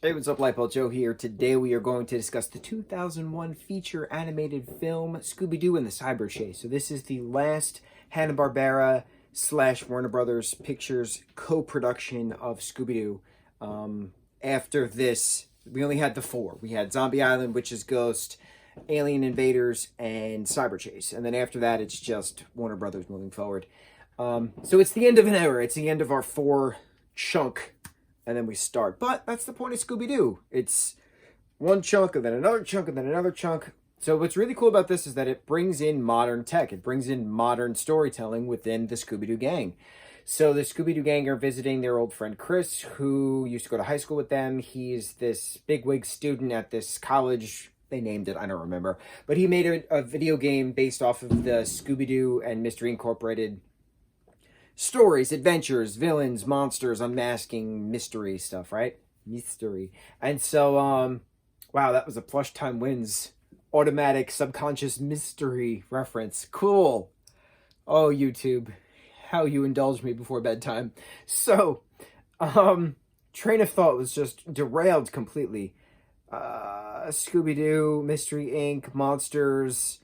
Hey, what's up, lightboltjoe here. Today we are going to discuss the 2001 feature animated film Scooby-Doo and the Cyber Chase. So this is the last Hanna-Barbera / Warner Brothers Pictures co-production of Scooby-Doo. After this, we only had the four. We had Zombie Island, Witch's Ghost, Alien Invaders, and Cyber Chase. And then after that, it's just Warner Brothers moving forward. So it's the end of an era. It's the end of our four chunk, and then we start. But that's the point of Scooby-Doo. It's one chunk, and then another chunk, and then another chunk. So what's really cool about this is that it brings in modern tech. It brings in modern storytelling within the Scooby-Doo gang. So the Scooby-Doo gang are visiting their old friend Chris, who used to go to high school with them. He's this bigwig student at this college. They named it, I don't remember. But he made a video game based off of the Scooby-Doo and Mystery Incorporated stories, adventures, villains, monsters, unmasking, mystery stuff, right? Mystery. And so, wow, that was a Plush Time Wins automatic subconscious mystery reference. Cool. Oh, YouTube, how you indulged me before bedtime. So, train of thought was just derailed completely. Scooby-Doo, Mystery Inc., monsters,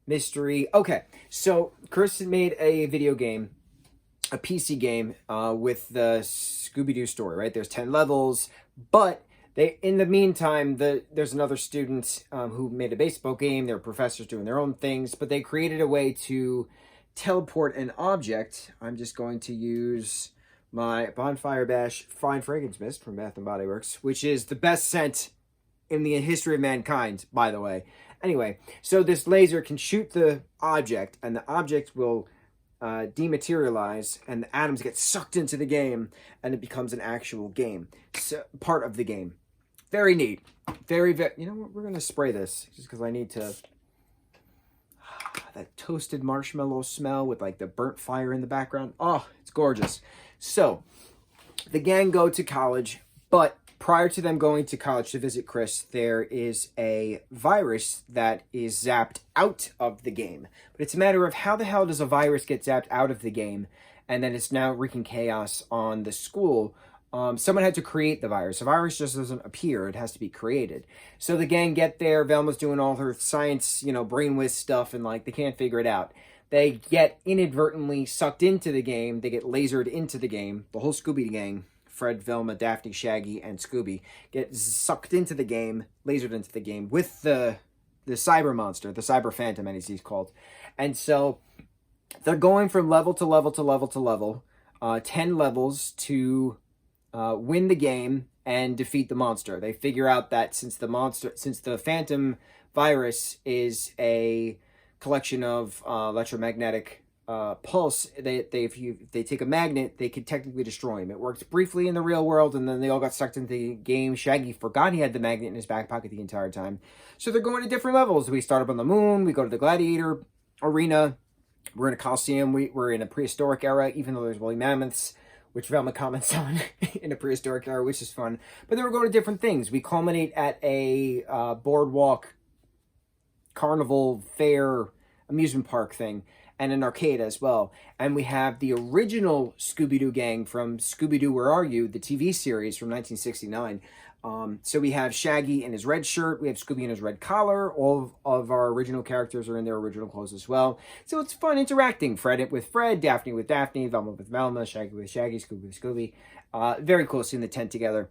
mystery. Okay, so Chris made a video game, a PC game with the Scooby-Doo story, right? There's 10 levels, but in the meantime, there's another student who made a baseball game. There are professors doing their own things, but they created a way to teleport an object. I'm just going to use my Bonfire Bash Fine Fragrance Mist from Bath & Body Works, which is the best scent in the history of mankind, by the way. Anyway, so this laser can shoot the object, and the object will dematerialize, and the atoms get sucked into the game, and it becomes an actual game, so part of the game. Very neat. Very, you know what, we're gonna spray this just because I need to. That toasted marshmallow smell with like the burnt fire in the background. Oh, it's gorgeous. So the gang go to college, but prior to them going to college to visit Chris, there is a virus that is zapped out of the game. But it's a matter of how the hell does a virus get zapped out of the game, and then it's now wreaking chaos on the school. Someone had to create the virus. The virus just doesn't appear. It has to be created. So the gang get there. Velma's doing all her science, brain whiz stuff, and they can't figure it out. They get inadvertently sucked into the game. They get lasered into the game. The whole Scooby gang, Fred, Velma, Daphne, Shaggy, and Scooby, get sucked into the game, lasered into the game with the cyber monster, the cyber phantom, as he's called. And so they're going from level to level to level to level, 10 levels to win the game and defeat the monster. They figure out that since the phantom virus is a collection of electromagnetic pulse, if they take a magnet, they could technically destroy him. It worked briefly in the real world, and then they all got sucked into the game. Shaggy forgot he had the magnet in his back pocket the entire time. So they're going to different levels. We start up on the moon, we go to the gladiator arena, we're in a coliseum, we're in a prehistoric era, even though there's woolly mammoths, which Velma comments on in a prehistoric era, which is fun. But then we're going to different things. We culminate at a boardwalk, carnival, fair, amusement park thing, and an arcade as well. And we have the original Scooby-Doo gang from Scooby-Doo, Where Are You?, the TV series from 1969. So we have Shaggy in his red shirt, we have Scooby in his red collar, all of our original characters are in their original clothes as well. So it's fun interacting, Fred with Fred, Daphne with Daphne, Velma with Velma, Shaggy with Shaggy, Scooby with Scooby. Very cool seeing the tent together.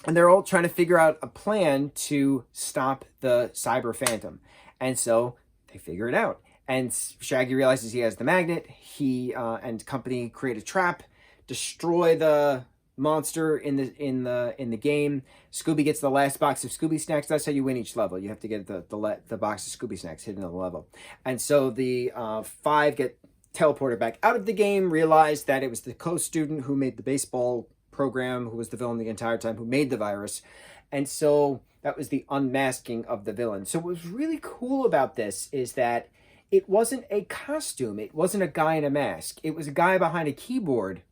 And they're all trying to figure out a plan to stop the cyber phantom. And so they figure it out. And Shaggy realizes he has the magnet. He and company create a trap, destroy the monster in the game. Scooby gets the last box of Scooby snacks. That's how you win each level. You have to get the box of Scooby snacks hidden on the level. And so the 5 get teleported back out of the game, realize that it was the co-student who made the baseball program, who was the villain the entire time, who made the virus. And so that was the unmasking of the villain. So what was really cool about this is that it wasn't a costume. It wasn't a guy in a mask. It was a guy behind a keyboard.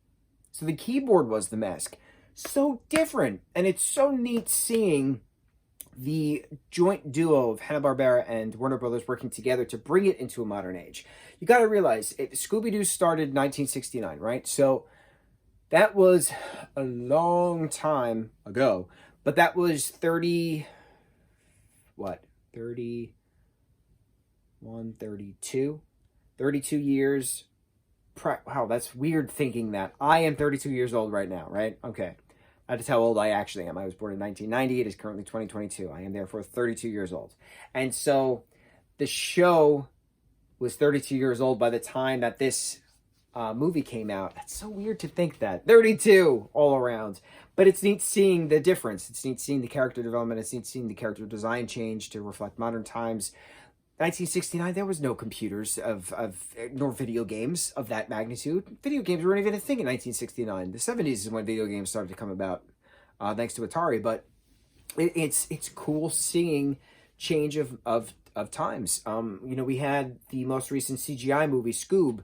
So the keyboard was the mask. So different. And it's so neat seeing the joint duo of Hanna-Barbera and Warner Brothers working together to bring it into a modern age. You got to realize, Scooby-Doo started 1969, right? So that was a long time ago. But that was 30, what, 31, 32? 32 years. Wow, that's weird thinking that. I am 32 years old right now, right? Okay. That is how old I actually am. I was born in 1990. It is currently 2022. I am therefore 32 years old. And so the show was 32 years old by the time that this movie came out. That's so weird to think that. 32 all around. But it's neat seeing the difference. It's neat seeing the character development. It's neat seeing the character design change to reflect modern times. 1969, there was no computers nor video games of that magnitude. Video games weren't even a thing in 1969. The 70s is when video games started to come about, thanks to Atari. But it's cool seeing change of times. We had the most recent CGI movie, Scoob,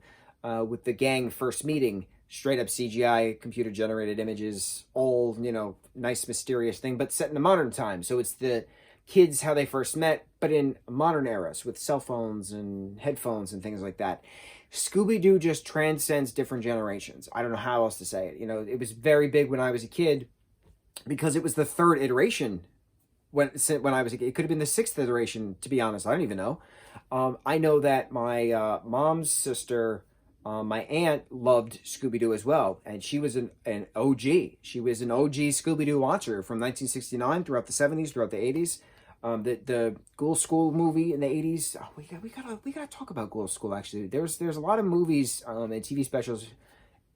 with the gang first meeting. Straight up CGI, computer generated images, all, nice mysterious thing, but set in a modern time. So it's the kids how they first met, but in modern eras with cell phones and headphones and things like that. Scooby-Doo just transcends different generations. I don't know how else to say it. It was very big when I was a kid because it was the third iteration when I was a kid. It could have been the sixth iteration, to be honest. I don't even know. I know that my mom's sister, my aunt, loved Scooby-Doo as well, and she was an OG. She was an OG Scooby-Doo watcher from 1969 throughout the 70s, throughout the 80s. The Ghoul School movie in the 80s. Oh, we gotta talk about Ghoul School. Actually, there's a lot of movies and TV specials,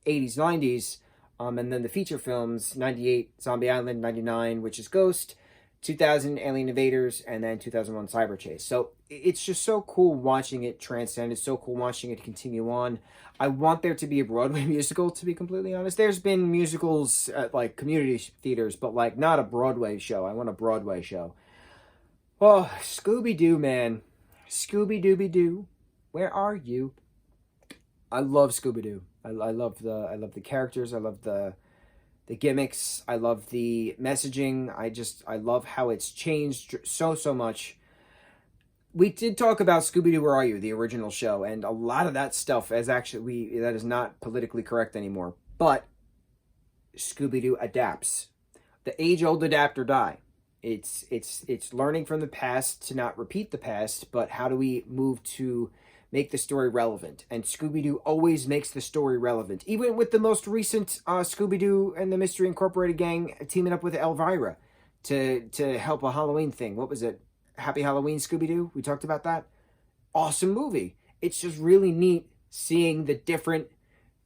80s, 90s, and then the feature films. 98 Zombie Island, 99 Witch's Ghost, 2000 Alien Invaders, and then 2001 Cyber Chase. So it's just so cool watching it transcend. It's so cool watching it continue on. I want there to be a Broadway musical, to be completely honest. There's been musicals at like community theaters, but like not a Broadway show. I want a Broadway show. Oh, Scooby-Doo, man. Scooby-Dooby-Doo, where are you? I love Scooby-Doo. I love the characters. I love the gimmicks. I love the messaging. I love how it's changed so much. We did talk about Scooby-Doo, Where Are You, the original show, and a lot of that stuff is actually that is not politically correct anymore. But Scooby-Doo adapts. The age-old adapt or die. It's learning from the past to not repeat the past, but how do we move to make the story relevant? And Scooby-Doo always makes the story relevant. Even with the most recent Scooby-Doo and the Mystery Incorporated gang teaming up with Elvira to help a Halloween thing. What was it? Happy Halloween, Scooby-Doo? We talked about that. Awesome movie. It's just really neat seeing the different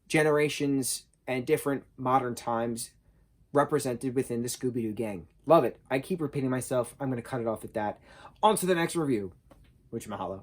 generations and different modern times represented within the Scooby-Doo gang. Love it. I keep repeating myself. I'm going to cut it off at that. On to the next review, which mahalo.